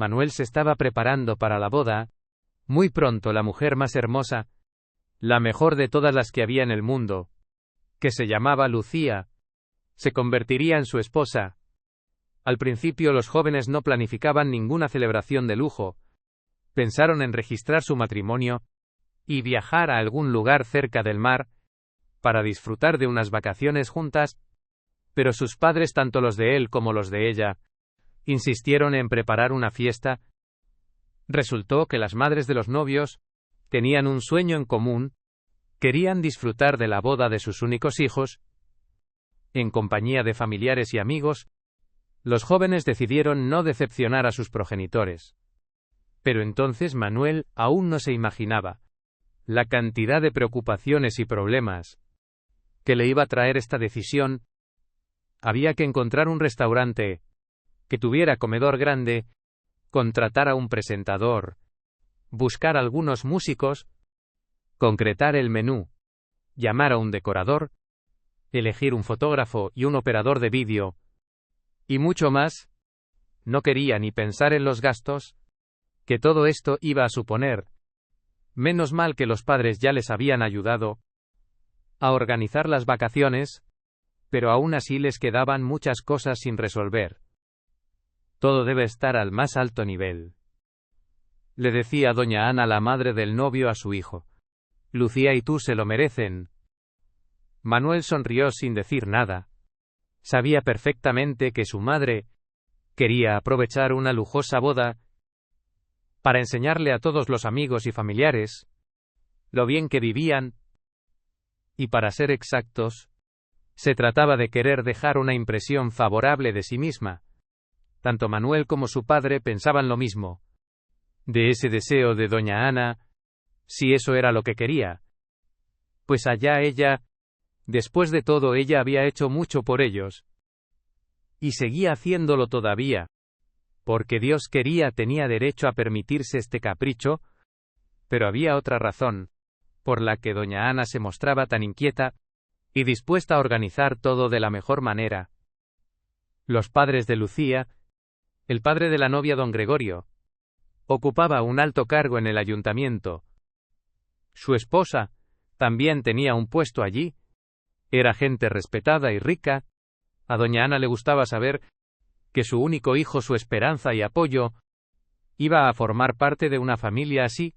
Manuel se estaba preparando para la boda. Muy pronto la mujer más hermosa, la mejor de todas las que había en el mundo, que se llamaba Lucía, se convertiría en su esposa. Al principio los jóvenes no planificaban ninguna celebración de lujo. Pensaron en registrar su matrimonio y viajar a algún lugar cerca del mar para disfrutar de unas vacaciones juntas, pero sus padres, tanto los de él como los de ella, insistieron en preparar una fiesta. Resultó que las madres de los novios tenían un sueño en común: querían disfrutar de la boda de sus únicos hijos, en compañía de familiares y amigos. Los jóvenes decidieron no decepcionar a sus progenitores. Pero entonces Manuel aún no se imaginaba la cantidad de preocupaciones y problemas que le iba a traer esta decisión. Había que encontrar un restaurante que tuviera comedor grande, contratar a un presentador, buscar algunos músicos, concretar el menú, llamar a un decorador, elegir un fotógrafo y un operador de vídeo, y mucho más. No quería ni pensar en los gastos que todo esto iba a suponer. Menos mal que los padres ya les habían ayudado a organizar las vacaciones, pero aún así les quedaban muchas cosas sin resolver. Todo debe estar al más alto nivel, le decía doña Ana, la madre del novio, a su hijo. Lucía y tú se lo merecen. Manuel sonrió sin decir nada. Sabía perfectamente que su madre quería aprovechar una lujosa boda para enseñarle a todos los amigos y familiares lo bien que vivían, y para ser exactos, se trataba de querer dejar una impresión favorable de sí misma. Tanto Manuel como su padre pensaban lo mismo de ese deseo de doña Ana, si eso era lo que quería. Pues allá ella. Después de todo, ella había hecho mucho por ellos, y seguía haciéndolo todavía. Porque Dios quería, tenía derecho a permitirse este capricho. Pero había otra razón por la que doña Ana se mostraba tan inquieta y dispuesta a organizar todo de la mejor manera. Los padres de Lucía, el padre de la novia, don Gregorio, ocupaba un alto cargo en el ayuntamiento. Su esposa también tenía un puesto allí. Era gente respetada y rica. A doña Ana le gustaba saber que su único hijo, su esperanza y apoyo, iba a formar parte de una familia así,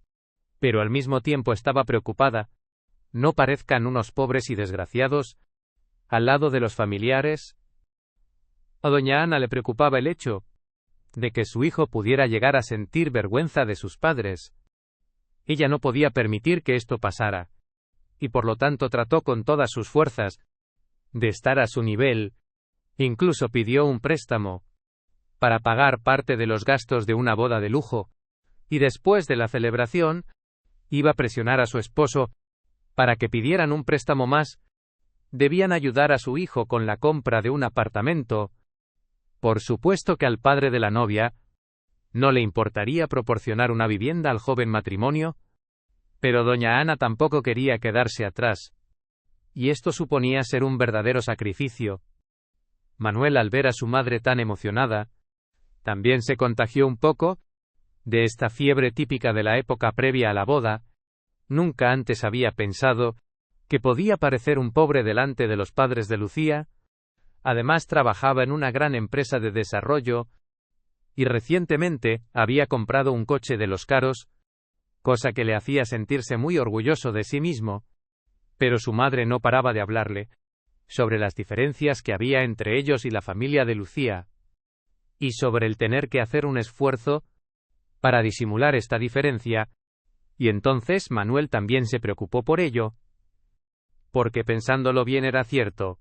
pero al mismo tiempo estaba preocupada. No parezcan unos pobres y desgraciados al lado de los familiares. A doña Ana le preocupaba el hecho de que su hijo pudiera llegar a sentir vergüenza de sus padres. Ella no podía permitir que esto pasara, y por lo tanto trató con todas sus fuerzas de estar a su nivel. Incluso pidió un préstamo para pagar parte de los gastos de una boda de lujo, y después de la celebración iba a presionar a su esposo para que pidieran un préstamo más. Debían ayudar a su hijo con la compra de un apartamento. Por supuesto que al padre de la novia no le importaría proporcionar una vivienda al joven matrimonio, pero doña Ana tampoco quería quedarse atrás, y esto suponía ser un verdadero sacrificio. Manuel, al ver a su madre tan emocionada, también se contagió un poco de esta fiebre típica de la época previa a la boda. Nunca antes había pensado que podía parecer un pobre delante de los padres de Lucía. Además, trabajaba en una gran empresa de desarrollo y recientemente había comprado un coche de los caros, cosa que le hacía sentirse muy orgulloso de sí mismo. Pero su madre no paraba de hablarle sobre las diferencias que había entre ellos y la familia de Lucía, y sobre el tener que hacer un esfuerzo para disimular esta diferencia. Y entonces Manuel también se preocupó por ello, porque pensándolo bien era cierto.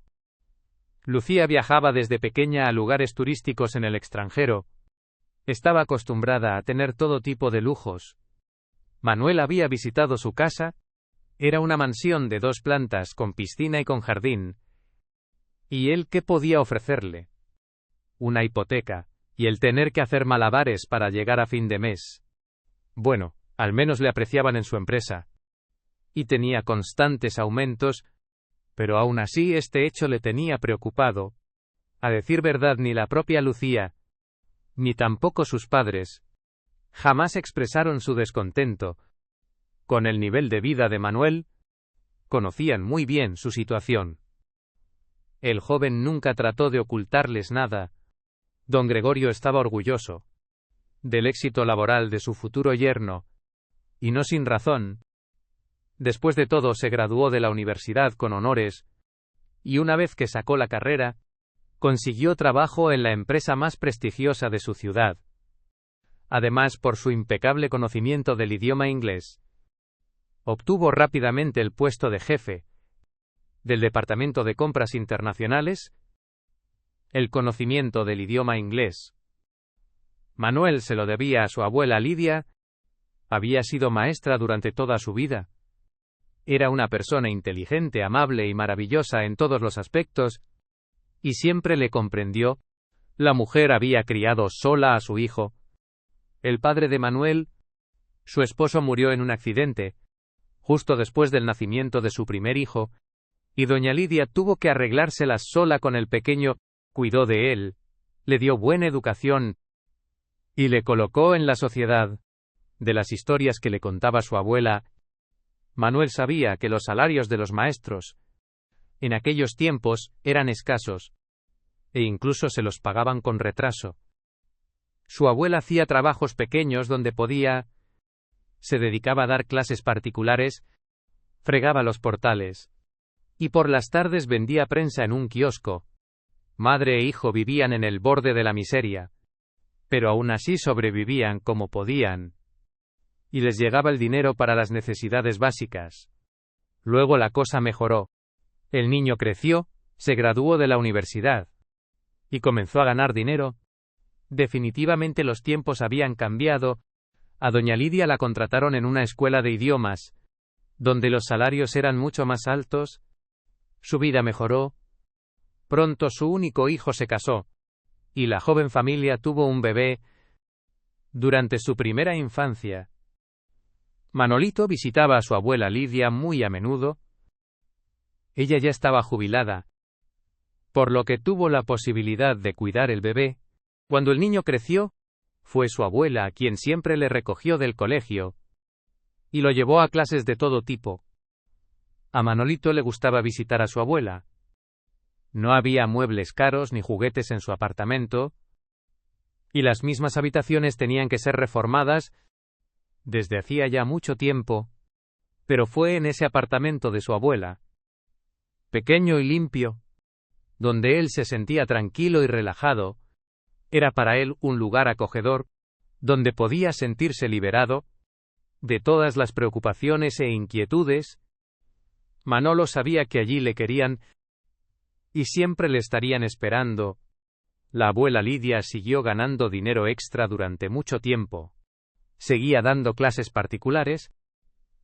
Lucía viajaba desde pequeña a lugares turísticos en el extranjero. Estaba acostumbrada a tener todo tipo de lujos. Manuel había visitado su casa. Era una mansión de 2 plantas con piscina y con jardín. ¿Y él qué podía ofrecerle? Una hipoteca, y el tener que hacer malabares para llegar a fin de mes. Bueno, al menos le apreciaban en su empresa. Y tenía constantes aumentos, pero aún así este hecho le tenía preocupado. A decir verdad, ni la propia Lucía, ni tampoco sus padres, jamás expresaron su descontento con el nivel de vida de Manuel. Conocían muy bien su situación. El joven nunca trató de ocultarles nada. Don Gregorio estaba orgulloso del éxito laboral de su futuro yerno, y no sin razón. Después de todo, se graduó de la universidad con honores, y una vez que sacó la carrera, consiguió trabajo en la empresa más prestigiosa de su ciudad. Además, por su impecable conocimiento del idioma inglés, obtuvo rápidamente el puesto de jefe del Departamento de Compras Internacionales. El conocimiento del idioma inglés Manuel se lo debía a su abuela Lidia. Había sido maestra durante toda su vida. Era una persona inteligente, amable y maravillosa en todos los aspectos, y siempre le comprendió. La mujer había criado sola a su hijo. El padre de Manuel, su esposo, murió en un accidente justo después del nacimiento de su primer hijo, y doña Lidia tuvo que arreglárselas sola con el pequeño. Cuidó de él, le dio buena educación y le colocó en la sociedad. De las historias que le contaba su abuela, Manuel sabía que los salarios de los maestros en aquellos tiempos eran escasos, e incluso se los pagaban con retraso. Su abuela hacía trabajos pequeños donde podía. Se dedicaba a dar clases particulares, fregaba los portales, y por las tardes vendía prensa en un kiosco. Madre e hijo vivían en el borde de la miseria, pero aún así sobrevivían como podían, y les llegaba el dinero para las necesidades básicas. Luego la cosa mejoró. El niño creció, se graduó de la universidad, y comenzó a ganar dinero. Definitivamente los tiempos habían cambiado. A doña Lidia la contrataron en una escuela de idiomas, donde los salarios eran mucho más altos. Su vida mejoró. Pronto su único hijo se casó, y la joven familia tuvo un bebé. Durante su primera infancia, Manolito visitaba a su abuela Lidia muy a menudo. Ella ya estaba jubilada, por lo que tuvo la posibilidad de cuidar el bebé. Cuando el niño creció, fue su abuela quien siempre le recogió del colegio y lo llevó a clases de todo tipo. A Manolito le gustaba visitar a su abuela. No había muebles caros ni juguetes en su apartamento, y las mismas habitaciones tenían que ser reformadas desde hacía ya mucho tiempo, pero fue en ese apartamento de su abuela, pequeño y limpio, donde él se sentía tranquilo y relajado. Era para él un lugar acogedor, donde podía sentirse liberado de todas las preocupaciones e inquietudes. Manolo sabía que allí le querían y siempre le estarían esperando. La abuela Lidia siguió ganando dinero extra durante mucho tiempo. Seguía dando clases particulares,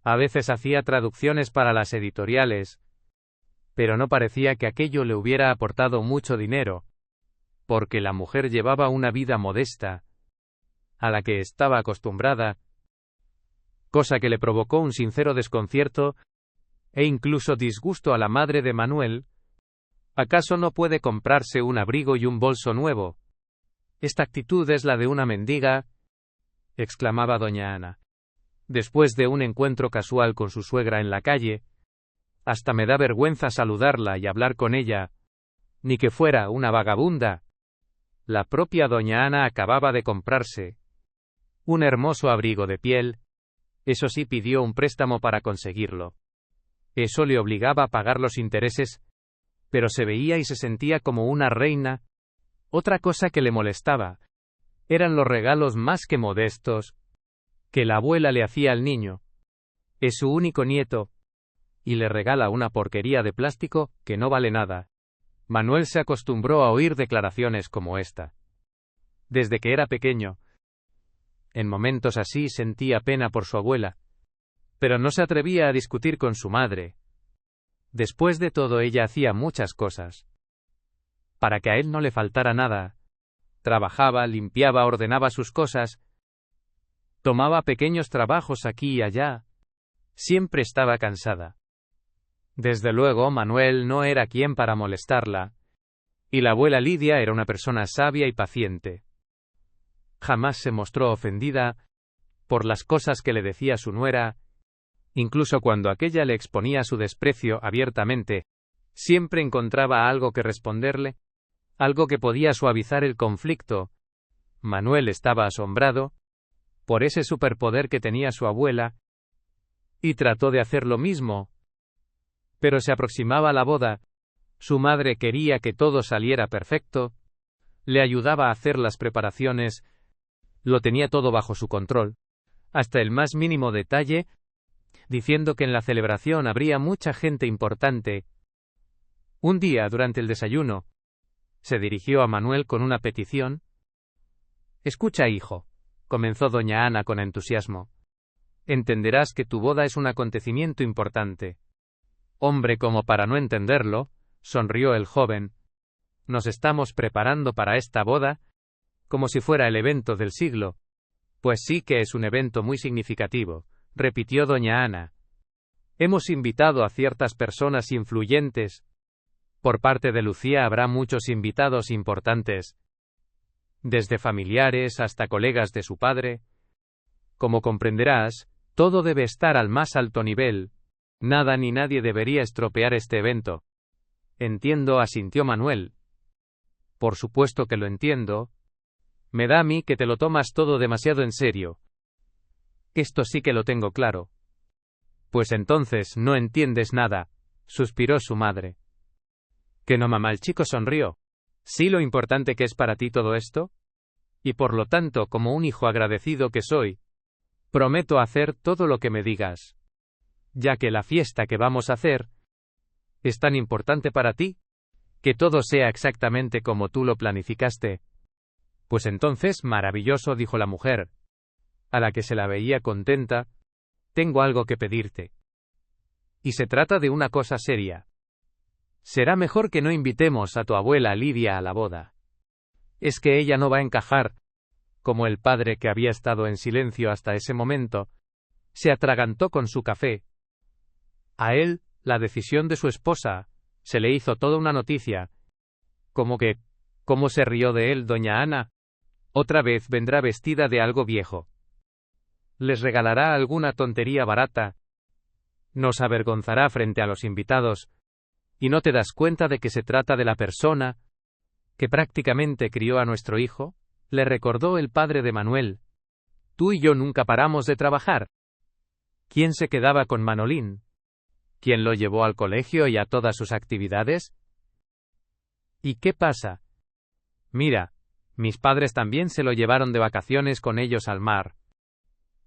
a veces hacía traducciones para las editoriales, pero no parecía que aquello le hubiera aportado mucho dinero, porque la mujer llevaba una vida modesta, a la que estaba acostumbrada, cosa que le provocó un sincero desconcierto e incluso disgusto a la madre de Manuel. ¿Acaso no puede comprarse un abrigo y un bolso nuevo? Esta actitud es la de una mendiga, exclamaba doña Ana, después de un encuentro casual con su suegra en la calle. Hasta me da vergüenza saludarla y hablar con ella, ni que fuera una vagabunda. La propia doña Ana acababa de comprarse un hermoso abrigo de piel. Eso sí, pidió un préstamo para conseguirlo. Eso le obligaba a pagar los intereses, pero se veía y se sentía como una reina. Otra cosa que le molestaba eran los regalos más que modestos que la abuela le hacía al niño. Es su único nieto, y le regala una porquería de plástico que no vale nada. Manuel se acostumbró a oír declaraciones como esta desde que era pequeño. En momentos así sentía pena por su abuela, pero no se atrevía a discutir con su madre. Después de todo, ella hacía muchas cosas para que a él no le faltara nada. Trabajaba, limpiaba, ordenaba sus cosas, tomaba pequeños trabajos aquí y allá. Siempre estaba cansada. Desde luego, Manuel no era quien para molestarla, y la abuela Lidia era una persona sabia y paciente. Jamás se mostró ofendida por las cosas que le decía su nuera, incluso cuando aquella le exponía su desprecio abiertamente, siempre encontraba algo que responderle, algo que podía suavizar el conflicto. Manuel estaba asombrado por ese superpoder que tenía su abuela, y trató de hacer lo mismo. Pero se aproximaba la boda, su madre quería que todo saliera perfecto, le ayudaba a hacer las preparaciones, lo tenía todo bajo su control, hasta el más mínimo detalle, diciendo que en la celebración habría mucha gente importante. Un día, durante el desayuno, se dirigió a Manuel con una petición. «Escucha, hijo», comenzó doña Ana con entusiasmo. «Entenderás que tu boda es un acontecimiento importante». «Hombre, como para no entenderlo», sonrió el joven. «Nos estamos preparando para esta boda, como si fuera el evento del siglo». «Pues sí que es un evento muy significativo», repitió doña Ana. «Hemos invitado a ciertas personas influyentes. Por parte de Lucía habrá muchos invitados importantes, desde familiares hasta colegas de su padre. Como comprenderás, todo debe estar al más alto nivel. Nada ni nadie debería estropear este evento». «Entiendo», asintió Manuel. «Por supuesto que lo entiendo. Me da a mí que te lo tomas todo demasiado en serio». «Esto sí que lo tengo claro». «Pues entonces no entiendes nada», suspiró su madre. «¿Que no, mamá?». El chico sonrió. «¿Sí lo importante que es para ti todo esto? Y por lo tanto, como un hijo agradecido que soy, prometo hacer todo lo que me digas. Ya que la fiesta que vamos a hacer es tan importante para ti, que todo sea exactamente como tú lo planificaste». «Pues entonces, maravilloso», dijo la mujer, a la que se la veía contenta. «Tengo algo que pedirte. Y se trata de una cosa seria. Será mejor que no invitemos a tu abuela Lidia a la boda. Es que ella no va a encajar». Como el padre, que había estado en silencio hasta ese momento, se atragantó con su café. A él, la decisión de su esposa, se le hizo toda una noticia. ¿Cómo se rió de él doña Ana? «Otra vez vendrá vestida de algo viejo. Les regalará alguna tontería barata. Nos avergonzará frente a los invitados. ¿Y no te das cuenta de que se trata de la persona que prácticamente crió a nuestro hijo?», le recordó el padre de Manuel. «Tú y yo nunca paramos de trabajar. ¿Quién se quedaba con Manolín? ¿Quién lo llevó al colegio y a todas sus actividades? ¿Y qué pasa? Mira, mis padres también se lo llevaron de vacaciones con ellos al mar.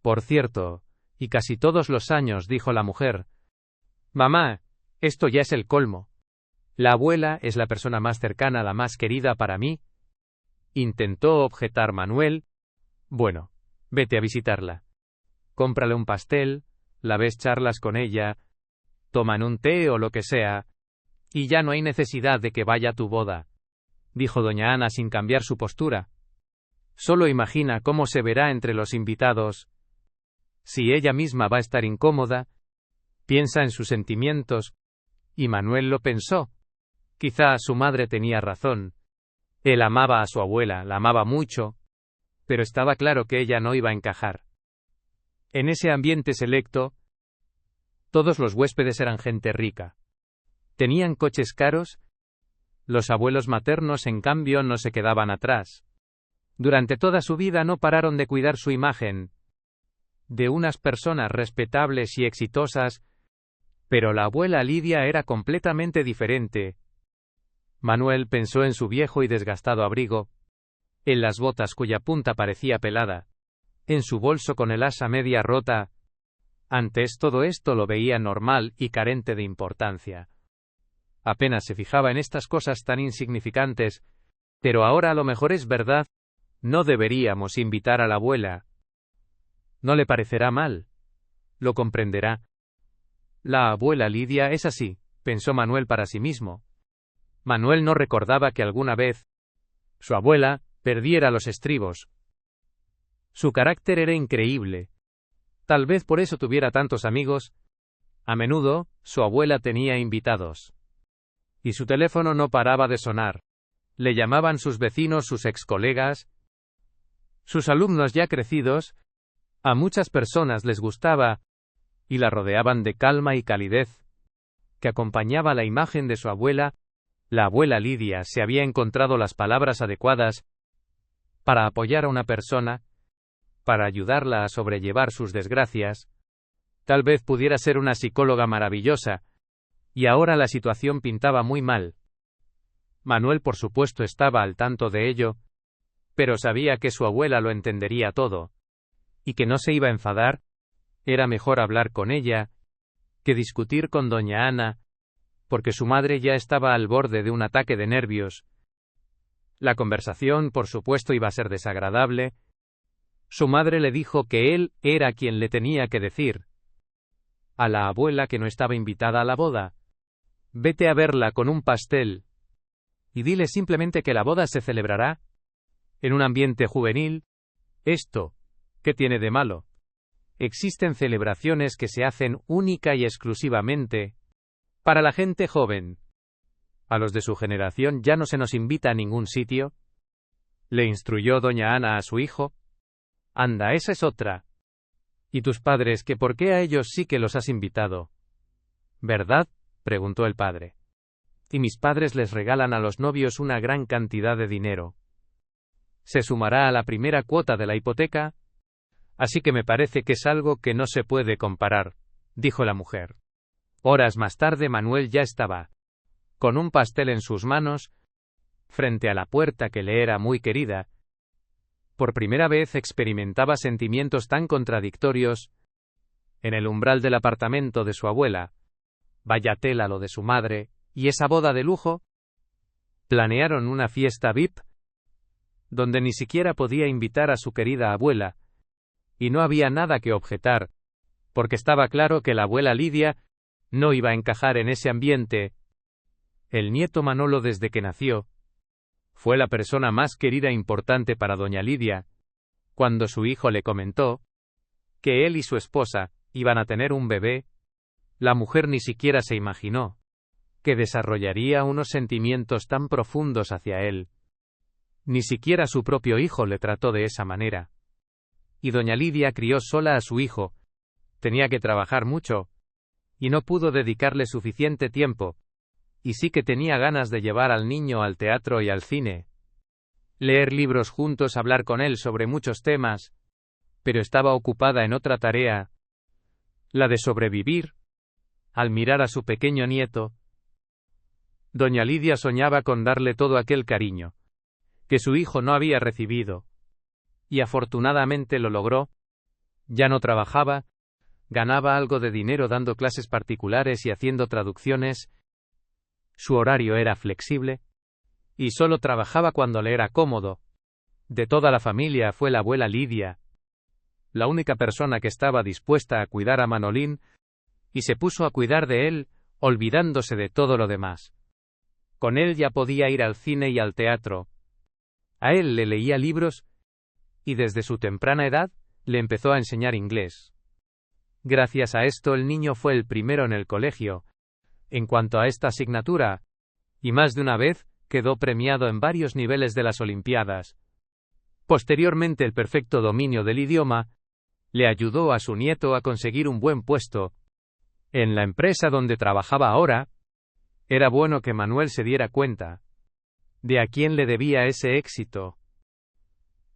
Por cierto, y casi todos los años», dijo la mujer. «Mamá, esto ya es el colmo. La abuela es la persona más cercana, la más querida para mí», intentó objetar Manuel. «Bueno, vete a visitarla. Cómprale un pastel, la ves, charlas con ella, toman un té o lo que sea, y ya no hay necesidad de que vaya a tu boda», dijo doña Ana sin cambiar su postura. «Solo imagina cómo se verá entre los invitados. Si ella misma va a estar incómoda, piensa en sus sentimientos». Y Manuel lo pensó. Quizá su madre tenía razón. Él amaba a su abuela, la amaba mucho, pero estaba claro que ella no iba a encajar. En ese ambiente selecto, todos los huéspedes eran gente rica. Tenían coches caros. Los abuelos maternos, en cambio, no se quedaban atrás. Durante toda su vida no pararon de cuidar su imagen de unas personas respetables y exitosas, pero la abuela Lidia era completamente diferente. Manuel pensó en su viejo y desgastado abrigo, en las botas cuya punta parecía pelada, en su bolso con el asa media rota. Antes todo esto lo veía normal y carente de importancia. Apenas se fijaba en estas cosas tan insignificantes, pero ahora a lo mejor es verdad. No deberíamos invitar a la abuela. No le parecerá mal. Lo comprenderá. La abuela Lidia es así, pensó Manuel para sí mismo. Manuel no recordaba que alguna vez su abuela perdiera los estribos. Su carácter era increíble. Tal vez por eso tuviera tantos amigos. A menudo, su abuela tenía invitados. Y su teléfono no paraba de sonar. Le llamaban sus vecinos, sus ex colegas, sus alumnos ya crecidos, A muchas personas les gustaba, y la rodeaban de calma y calidez, que acompañaba la imagen de su abuela. La abuela Lidia se había encontrado las palabras adecuadas para apoyar a una persona, para ayudarla a sobrellevar sus desgracias. Tal vez pudiera ser una psicóloga maravillosa, y ahora la situación pintaba muy mal. Manuel, por supuesto, estaba al tanto de ello, pero sabía que su abuela lo entendería todo, y que no se iba a enfadar. Era mejor hablar con ella que discutir con doña Ana, porque su madre ya estaba al borde de un ataque de nervios. La conversación, por supuesto, iba a ser desagradable. Su madre le dijo que él era quien le tenía que decir a la abuela que no estaba invitada a la boda. Vete a verla con un pastel y dile simplemente que la boda se celebrará en un ambiente juvenil. ¿Esto qué tiene de malo? Existen celebraciones que se hacen única y exclusivamente para la gente joven. A los de su generación ya no se nos invita a ningún sitio. Le instruyó doña Ana a su hijo. Anda, esa es otra. ¿Y tus padres, que por qué a ellos sí que los has invitado? ¿Verdad?, preguntó el padre. Y mis padres les regalan a los novios una gran cantidad de dinero. Se sumará a la primera cuota de la hipoteca. Así que me parece que es algo que no se puede comparar, dijo la mujer. Horas más tarde Manuel ya estaba con un pastel en sus manos, frente a la puerta que le era muy querida. Por primera vez experimentaba sentimientos tan contradictorios. En el umbral del apartamento de su abuela. Vaya tela lo de su madre, y esa boda de lujo. Planearon una fiesta VIP, donde ni siquiera podía invitar a su querida abuela, y no había nada que objetar, porque estaba claro que la abuela Lidia no iba a encajar en ese ambiente. El nieto Manolo, desde que nació, fue la persona más querida e importante para doña Lidia. Cuando su hijo le comentó que él y su esposa iban a tener un bebé, la mujer ni siquiera se imaginó que desarrollaría unos sentimientos tan profundos hacia él. Ni siquiera su propio hijo le trató de esa manera. Y doña Lidia crió sola a su hijo. Tenía que trabajar mucho, y no pudo dedicarle suficiente tiempo. Y sí que tenía ganas de llevar al niño al teatro y al cine, leer libros juntos, hablar con él sobre muchos temas, pero estaba ocupada en otra tarea, la de sobrevivir. Al mirar a su pequeño nieto, doña Lidia soñaba con darle todo aquel cariño que su hijo no había recibido, y afortunadamente lo logró. Ya no trabajaba, ganaba algo de dinero dando clases particulares y haciendo traducciones. Su horario era flexible, y solo trabajaba cuando le era cómodo. De toda la familia fue la abuela Lidia la única persona que estaba dispuesta a cuidar a Manolín, y se puso a cuidar de él, olvidándose de todo lo demás. Con él ya podía ir al cine y al teatro. A él le leía libros, y desde su temprana edad le empezó a enseñar inglés. Gracias a esto el niño fue el primero en el colegio en cuanto a esta asignatura, y más de una vez quedó premiado en varios niveles de las Olimpiadas. Posteriormente, el perfecto dominio del idioma le ayudó a su nieto a conseguir un buen puesto en la empresa donde trabajaba ahora. Era bueno que Manuel se diera cuenta de a quién le debía ese éxito.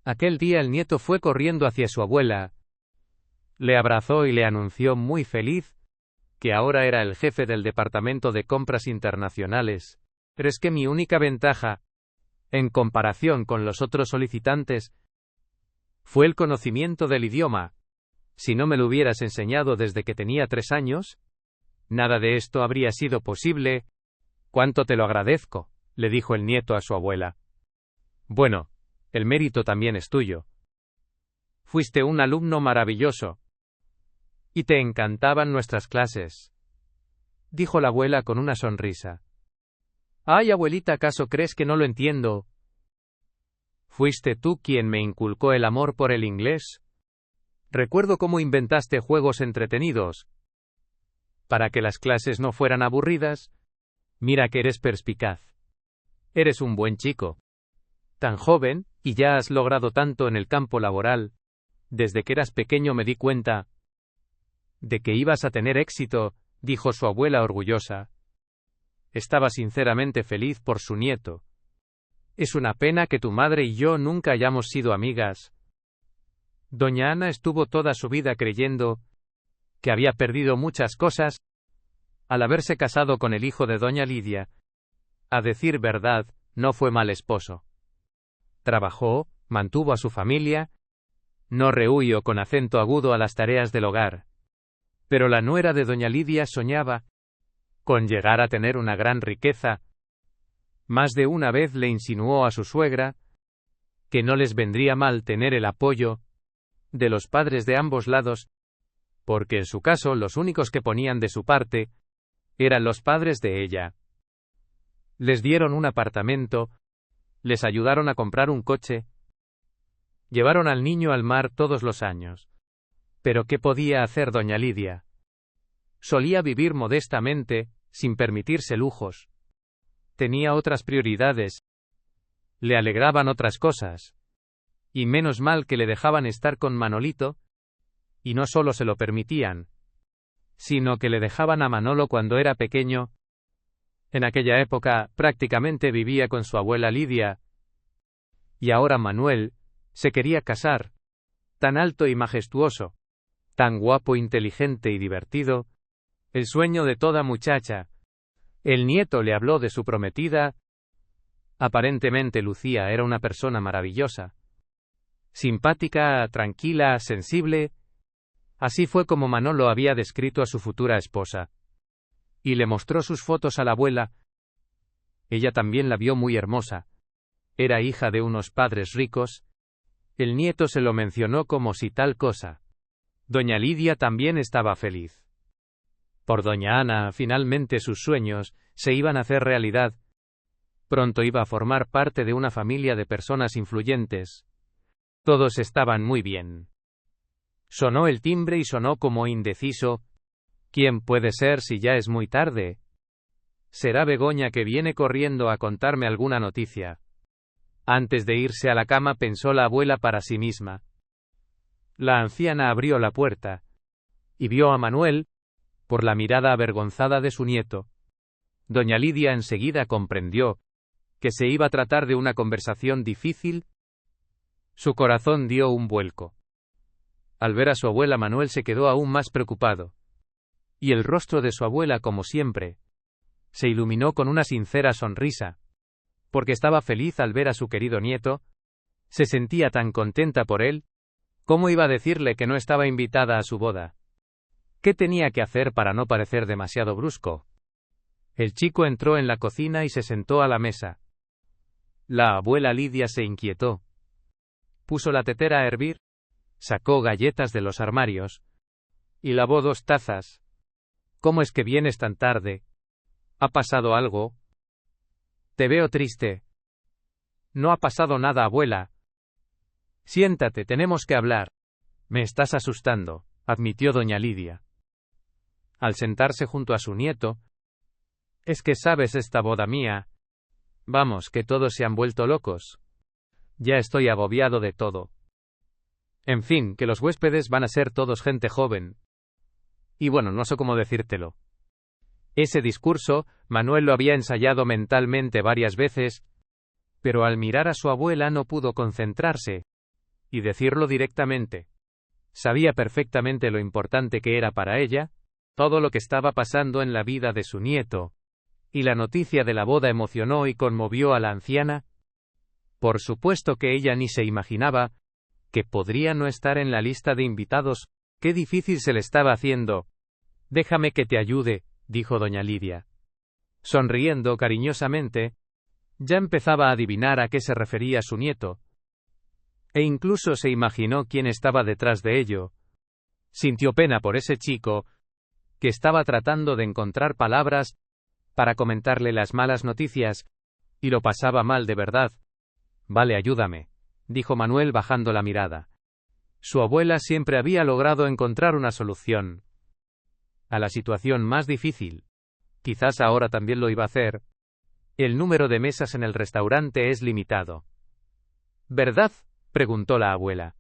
Aquel día el nieto fue corriendo hacia su abuela, le abrazó y le anunció muy feliz que ahora era el jefe del departamento de compras internacionales. Pero es que mi única ventaja, en comparación con los otros solicitantes, fue el conocimiento del idioma. Si no me lo hubieras enseñado desde que tenía 3 años, nada de esto habría sido posible. Cuánto te lo agradezco, le dijo el nieto a su abuela. Bueno, el mérito también es tuyo. Fuiste un alumno maravilloso. Y te encantaban nuestras clases, dijo la abuela con una sonrisa. Ay, abuelita, ¿acaso crees que no lo entiendo? Fuiste tú quien me inculcó el amor por el inglés. Recuerdo cómo inventaste juegos entretenidos para que las clases no fueran aburridas. Mira que eres perspicaz. Eres un buen chico. Tan joven, y ya has logrado tanto en el campo laboral. Desde que eras pequeño me di cuenta de que ibas a tener éxito, dijo su abuela orgullosa. Estaba sinceramente feliz por su nieto. Es una pena que tu madre y yo nunca hayamos sido amigas. Doña Ana estuvo toda su vida creyendo que había perdido muchas cosas al haberse casado con el hijo de doña Lidia. A decir verdad, no fue mal esposo. Trabajó, mantuvo a su familia, no rehuyó con acento agudo a las tareas del hogar. Pero la nuera de doña Lidia soñaba con llegar a tener una gran riqueza. Más de una vez le insinuó a su suegra que no les vendría mal tener el apoyo de los padres de ambos lados, porque en su caso los únicos que ponían de su parte eran los padres de ella. Les dieron un apartamento, les ayudaron a comprar un coche, llevaron al niño al mar todos los años. Pero ¿qué podía hacer doña Lidia? Solía vivir modestamente, sin permitirse lujos. Tenía otras prioridades. Le alegraban otras cosas. Y menos mal que le dejaban estar con Manolito, y no solo se lo permitían, sino que le dejaban a Manolo cuando era pequeño. En aquella época, prácticamente vivía con su abuela Lidia. Y ahora Manuel se quería casar. Tan alto y majestuoso, tan guapo, inteligente y divertido, el sueño de toda muchacha. El nieto le habló de su prometida. Aparentemente Lucía era una persona maravillosa. Simpática, tranquila, sensible. Así fue como Manolo había descrito a su futura esposa. Y le mostró sus fotos a la abuela. Ella también la vio muy hermosa. Era hija de unos padres ricos. El nieto se lo mencionó como si tal cosa. Doña Lidia también estaba feliz. Por doña Ana, finalmente sus sueños se iban a hacer realidad. Pronto iba a formar parte de una familia de personas influyentes. Todos estaban muy bien. Sonó el timbre y sonó como indeciso. ¿Quién puede ser si ya es muy tarde? Será Begoña, que viene corriendo a contarme alguna noticia. Antes de irse a la cama pensó la abuela para sí misma. La anciana abrió la puerta y vio a Manuel, por la mirada avergonzada de su nieto. Doña Lidia enseguida comprendió que se iba a tratar de una conversación difícil. Su corazón dio un vuelco. Al ver a su abuela, Manuel se quedó aún más preocupado. Y el rostro de su abuela, como siempre, se iluminó con una sincera sonrisa, porque estaba feliz al ver a su querido nieto. Se sentía tan contenta por él. ¿Cómo iba a decirle que no estaba invitada a su boda? ¿Qué tenía que hacer para no parecer demasiado brusco? El chico entró en la cocina y se sentó a la mesa. La abuela Lidia se inquietó. Puso la tetera a hervir, sacó galletas de los armarios y lavó 2 tazas. ¿Cómo es que vienes tan tarde? ¿Ha pasado algo? Te veo triste. No ha pasado nada, abuela. Siéntate, tenemos que hablar. Me estás asustando, admitió doña Lidia. Al sentarse junto a su nieto, es que sabes esta boda mía. Vamos, que todos se han vuelto locos. Ya estoy agobiado de todo. En fin, que los huéspedes van a ser todos gente joven. Y bueno, no sé cómo decírtelo. Ese discurso, Manuel lo había ensayado mentalmente varias veces, pero al mirar a su abuela no pudo concentrarse y decirlo directamente. Sabía perfectamente lo importante que era para ella, todo lo que estaba pasando en la vida de su nieto, y la noticia de la boda emocionó y conmovió a la anciana. Por supuesto que ella ni se imaginaba que podría no estar en la lista de invitados. Qué difícil se le estaba haciendo. Déjame que te ayude, dijo doña Lidia. Sonriendo cariñosamente, ya empezaba a adivinar a qué se refería su nieto. E incluso se imaginó quién estaba detrás de ello. Sintió pena por ese chico, que estaba tratando de encontrar palabras para comentarle las malas noticias, y lo pasaba mal de verdad. Vale, ayúdame, dijo Manuel bajando la mirada. Su abuela siempre había logrado encontrar una solución a la situación más difícil. Quizás ahora también lo iba a hacer. El número de mesas en el restaurante es limitado. ¿Verdad?, preguntó la abuela.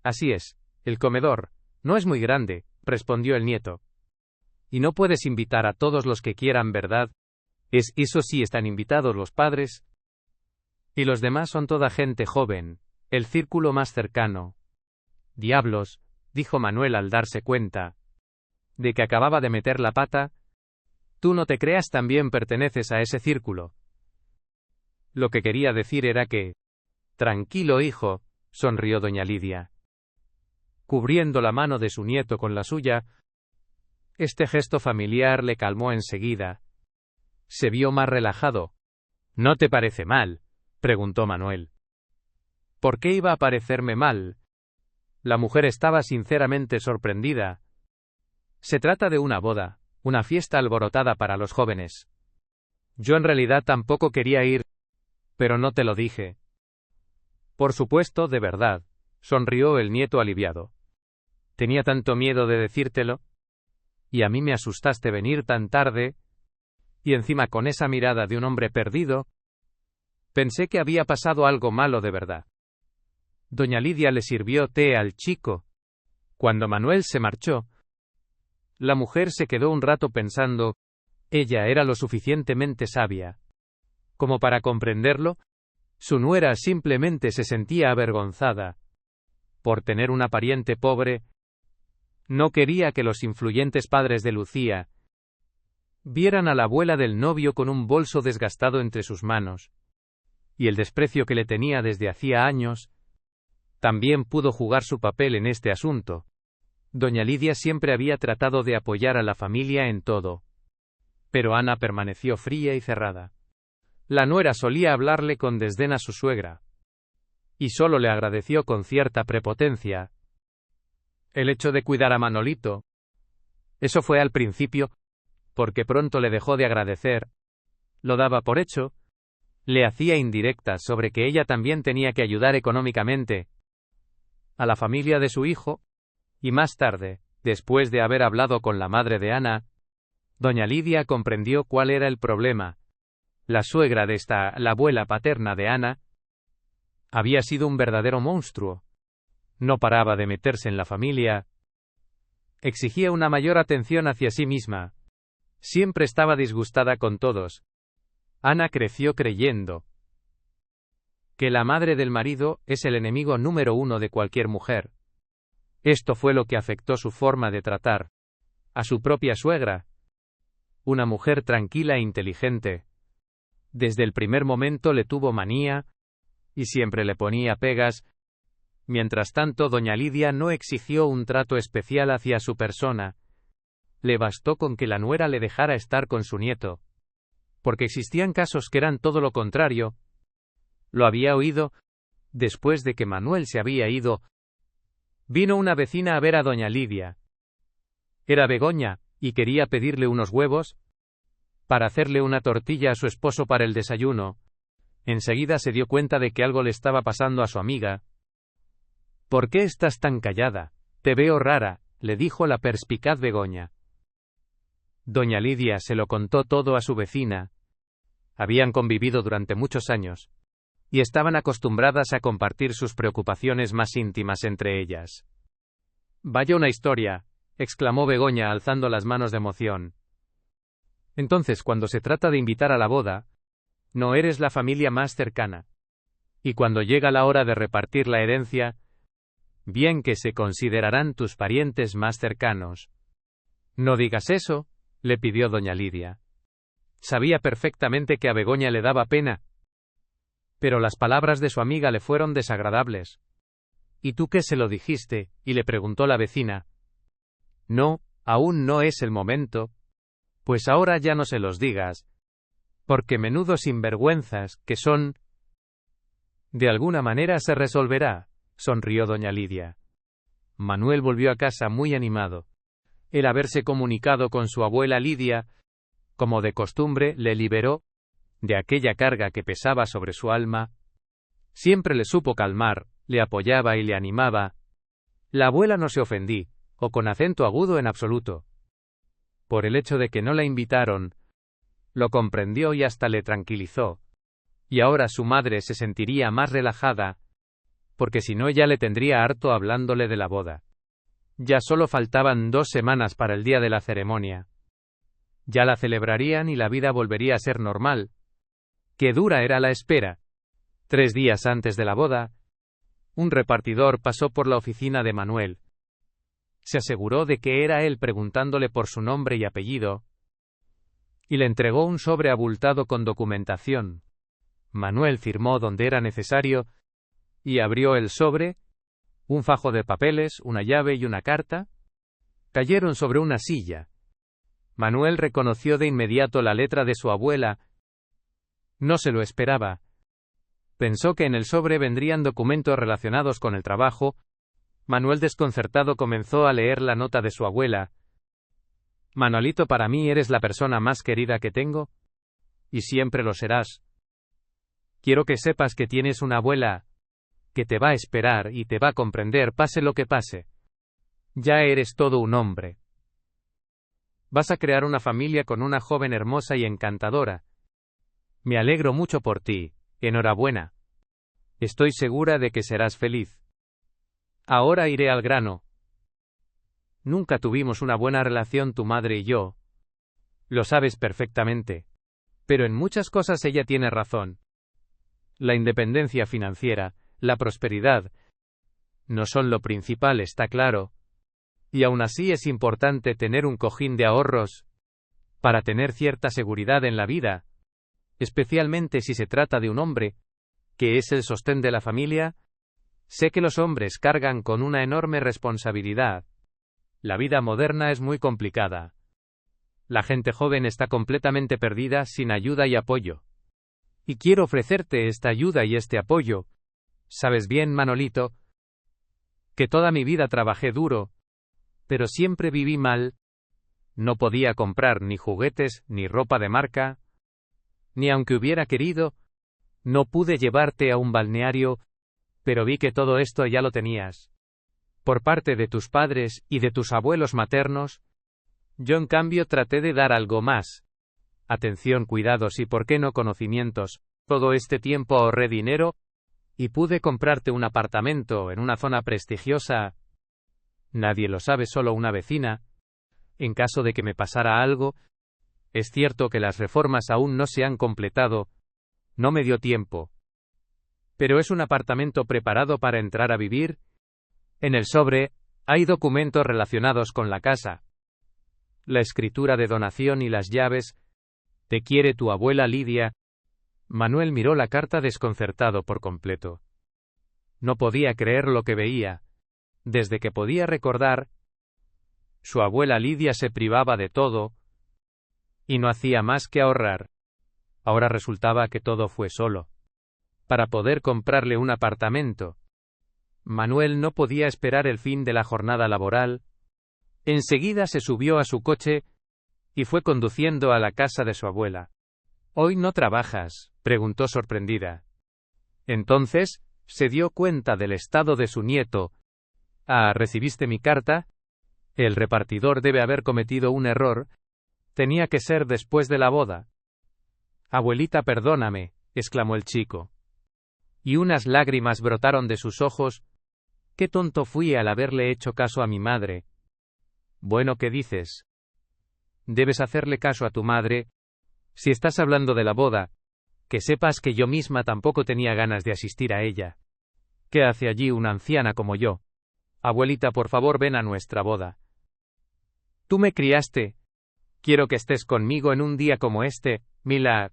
Así es, el comedor no es muy grande, respondió el nieto. Y no puedes invitar a todos los que quieran, ¿verdad? Eso sí, están invitados los padres. Y los demás son toda gente joven, el círculo más cercano. Diablos, dijo Manuel al darse cuenta de que acababa de meter la pata. Tú no te creas, también perteneces a ese círculo. Lo que quería decir era que... Tranquilo, hijo, sonrió doña Lidia, cubriendo la mano de su nieto con la suya. Este gesto familiar le calmó enseguida. Se vio más relajado. ¿No te parece mal?, preguntó Manuel. ¿Por qué iba a parecerme mal? La mujer estaba sinceramente sorprendida. Se trata de una boda, una fiesta alborotada para los jóvenes. Yo en realidad tampoco quería ir, pero no te lo dije. Por supuesto, de verdad, sonrió el nieto aliviado. Tenía tanto miedo de decírtelo. Y a mí me asustaste venir tan tarde. Y encima con esa mirada de un hombre perdido. Pensé que había pasado algo malo de verdad. Doña Lidia le sirvió té al chico. Cuando Manuel se marchó, la mujer se quedó un rato pensando. Ella era lo suficientemente sabia como para comprenderlo. Su nuera simplemente se sentía avergonzada por tener una pariente pobre. No quería que los influyentes padres de Lucía vieran a la abuela del novio con un bolso desgastado entre sus manos. Y el desprecio que le tenía desde hacía años también pudo jugar su papel en este asunto. Doña Lidia siempre había tratado de apoyar a la familia en todo. Pero Ana permaneció fría y cerrada. La nuera solía hablarle con desdén a su suegra. Y solo le agradeció con cierta prepotencia el hecho de cuidar a Manolito. Eso fue al principio, porque pronto le dejó de agradecer. Lo daba por hecho. Le hacía indirectas sobre que ella también tenía que ayudar económicamente a la familia de su hijo. Y más tarde, después de haber hablado con la madre de Ana, doña Lidia comprendió cuál era el problema. La suegra de la abuela paterna de Ana, había sido un verdadero monstruo. No paraba de meterse en la familia. Exigía una mayor atención hacia sí misma. Siempre estaba disgustada con todos. Ana creció creyendo que la madre del marido es el enemigo número uno de cualquier mujer. Esto fue lo que afectó su forma de tratar a su propia suegra. Una mujer tranquila e inteligente. Desde el primer momento le tuvo manía, y siempre le ponía pegas. Mientras tanto, doña Lidia no exigió un trato especial hacia su persona. Le bastó con que la nuera le dejara estar con su nieto. Porque existían casos que eran todo lo contrario. Lo había oído. Después de que Manuel se había ido, vino una vecina a ver a doña Lidia. Era Begoña, y quería pedirle unos huevos para hacerle una tortilla a su esposo para el desayuno. Enseguida se dio cuenta de que algo le estaba pasando a su amiga. ¿Por qué estás tan callada? Te veo rara, le dijo la perspicaz Begoña. Doña Lidia se lo contó todo a su vecina. Habían convivido durante muchos años, y estaban acostumbradas a compartir sus preocupaciones más íntimas entre ellas. Vaya una historia, exclamó Begoña alzando las manos de emoción. Entonces, cuando se trata de invitar a la boda, no eres la familia más cercana. Y cuando llega la hora de repartir la herencia, bien que se considerarán tus parientes más cercanos. No digas eso, le pidió doña Lidia. Sabía perfectamente que a Begoña le daba pena, pero las palabras de su amiga le fueron desagradables. ¿Y tú qué se lo dijiste?, y le preguntó la vecina. No, aún no es el momento. Pues ahora ya no se los digas, porque menudo sinvergüenzas que son. De alguna manera se resolverá, sonrió doña Lidia. Manuel volvió a casa muy animado. El haberse comunicado con su abuela Lidia, como de costumbre, le liberó de aquella carga que pesaba sobre su alma. Siempre le supo calmar, le apoyaba y le animaba. La abuela no se ofendí, o con acento agudo en absoluto. Por el hecho de que no la invitaron, lo comprendió y hasta le tranquilizó. Y ahora su madre se sentiría más relajada. porque si no ya le tendría harto hablándole de la boda. Ya solo faltaban 2 semanas para el día de la ceremonia. Ya la celebrarían y la vida volvería a ser normal. Qué dura era la espera. 3 días antes de la boda, un repartidor pasó por la oficina de Manuel. Se aseguró de que era él preguntándole por su nombre y apellido, y le entregó un sobre abultado con documentación. Manuel firmó donde era necesario, y abrió el sobre. Un fajo de papeles, una llave y una carta cayeron sobre una silla. Manuel reconoció de inmediato la letra de su abuela. No se lo esperaba. Pensó que en el sobre vendrían documentos relacionados con el trabajo. Manuel, desconcertado, comenzó a leer la nota de su abuela. Manolito, para mí eres la persona más querida que tengo, y siempre lo serás. Quiero que sepas que tienes una abuela que te va a esperar y te va a comprender pase lo que pase. Ya eres todo un hombre. Vas a crear una familia con una joven hermosa y encantadora. Me alegro mucho por ti, enhorabuena. Estoy segura de que serás feliz. Ahora iré al grano. Nunca tuvimos una buena relación tu madre y yo. Lo sabes perfectamente. Pero en muchas cosas ella tiene razón. La independencia financiera, la prosperidad, no son lo principal, está claro. Y aún así es importante tener un cojín de ahorros para tener cierta seguridad en la vida, especialmente si se trata de un hombre, que es el sostén de la familia. Sé que los hombres cargan con una enorme responsabilidad. La vida moderna es muy complicada. La gente joven está completamente perdida, sin ayuda y apoyo. Y quiero ofrecerte esta ayuda y este apoyo. Sabes bien, Manolito, que toda mi vida trabajé duro, pero siempre viví mal. No podía comprar ni juguetes, ni ropa de marca, ni aunque hubiera querido, no pude llevarte a un balneario, pero vi que todo esto ya lo tenías. Por parte de tus padres y de tus abuelos maternos, yo en cambio traté de dar algo más. Atención, cuidados y por qué no conocimientos. Todo este tiempo ahorré dinero, y pude comprarte un apartamento en una zona prestigiosa. Nadie lo sabe, solo una vecina. En caso de que me pasara algo, es cierto que las reformas aún no se han completado, no me dio tiempo. Pero es un apartamento preparado para entrar a vivir. En el sobre, hay documentos relacionados con la casa, la escritura de donación y las llaves. Te quiere tu abuela Lidia. Manuel miró la carta desconcertado por completo. No podía creer lo que veía. Desde que podía recordar, su abuela Lidia se privaba de todo y no hacía más que ahorrar. Ahora resultaba que todo fue solo para poder comprarle un apartamento. Manuel no podía esperar el fin de la jornada laboral. Enseguida se subió a su coche y fue conduciendo a la casa de su abuela. ¿Hoy no trabajas?, preguntó sorprendida. Entonces, se dio cuenta del estado de su nieto. Ah, ¿recibiste mi carta? El repartidor debe haber cometido un error. Tenía que ser después de la boda. Abuelita, perdóname, exclamó el chico. Y unas lágrimas brotaron de sus ojos. Qué tonto fui al haberle hecho caso a mi madre. Bueno, ¿qué dices? Debes hacerle caso a tu madre. Si estás hablando de la boda, que sepas que yo misma tampoco tenía ganas de asistir a ella. ¿Qué hace allí una anciana como yo? Abuelita, por favor, ven a nuestra boda. Tú me criaste. Quiero que estés conmigo en un día como este, Mila.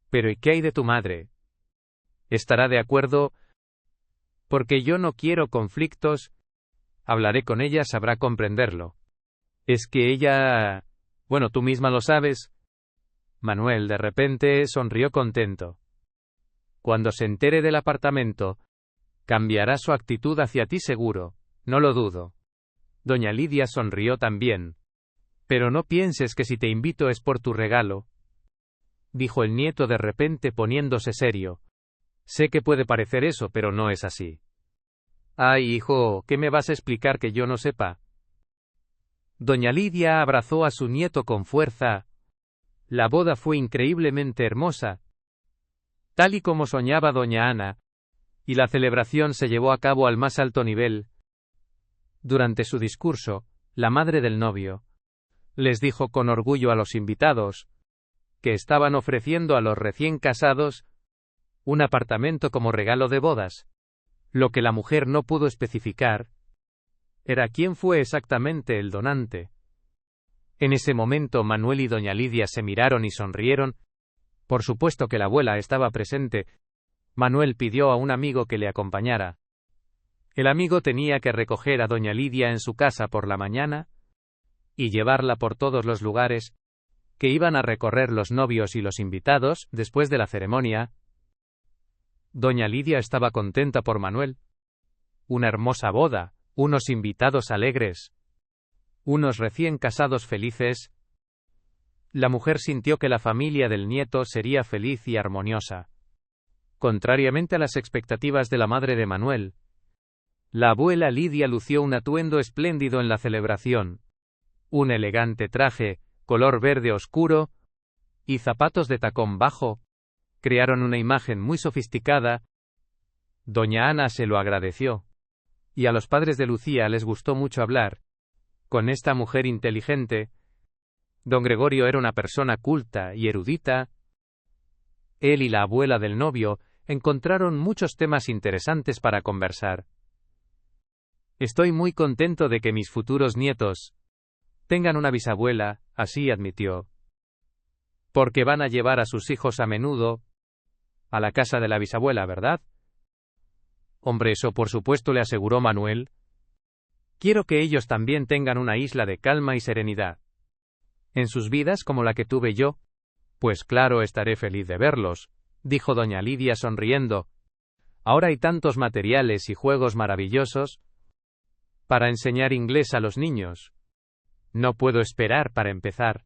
Pero ¿y qué hay de tu madre? ¿Estará de acuerdo? Porque yo no quiero conflictos. Hablaré con ella, sabrá comprenderlo. Es que ella... Bueno, tú misma lo sabes. Manuel de repente sonrió contento. Cuando se entere del apartamento, cambiará su actitud hacia ti seguro, no lo dudo. Doña Lidia sonrió también. Pero no pienses que si te invito es por tu regalo, dijo el nieto de repente poniéndose serio. Sé que puede parecer eso, pero no es así. Ay, hijo, ¿qué me vas a explicar que yo no sepa? Doña Lidia abrazó a su nieto con fuerza. La boda fue increíblemente hermosa, tal y como soñaba doña Ana. y la celebración se llevó a cabo al más alto nivel. Durante su discurso, la madre del novio les dijo con orgullo a los invitados que estaban ofreciendo a los recién casados un apartamento como regalo de bodas. Lo que la mujer no pudo especificar era quién fue exactamente el donante. En ese momento Manuel y doña Lidia se miraron y sonrieron. Por supuesto que la abuela estaba presente. Manuel pidió a un amigo que le acompañara. El amigo tenía que recoger a doña Lidia en su casa por la mañana y llevarla por todos los lugares que iban a recorrer los novios y los invitados después de la ceremonia. Doña Lidia estaba contenta por Manuel. Una hermosa boda, unos invitados alegres, unos recién casados felices. La mujer sintió que la familia del nieto sería feliz y armoniosa. Contrariamente a las expectativas de la madre de Manuel, la abuela Lidia lució un atuendo espléndido en la celebración. Un elegante traje, color verde oscuro, y zapatos de tacón bajo, crearon una imagen muy sofisticada. Doña Ana se lo agradeció. Y a los padres de Lucía les gustó mucho hablar con esta mujer inteligente. Don Gregorio era una persona culta y erudita. Él y la abuela del novio encontraron muchos temas interesantes para conversar. Estoy muy contento de que mis futuros nietos tengan una bisabuela, así admitió. Porque van a llevar a sus hijos a menudo a la casa de la bisabuela, ¿verdad? Hombre, eso por supuesto, le aseguró Manuel. Quiero que ellos también tengan una isla de calma y serenidad en sus vidas como la que tuve yo. Pues claro, estaré feliz de verlos, dijo doña Lidia sonriendo. Ahora hay tantos materiales y juegos maravillosos para enseñar inglés a los niños. No puedo esperar para empezar.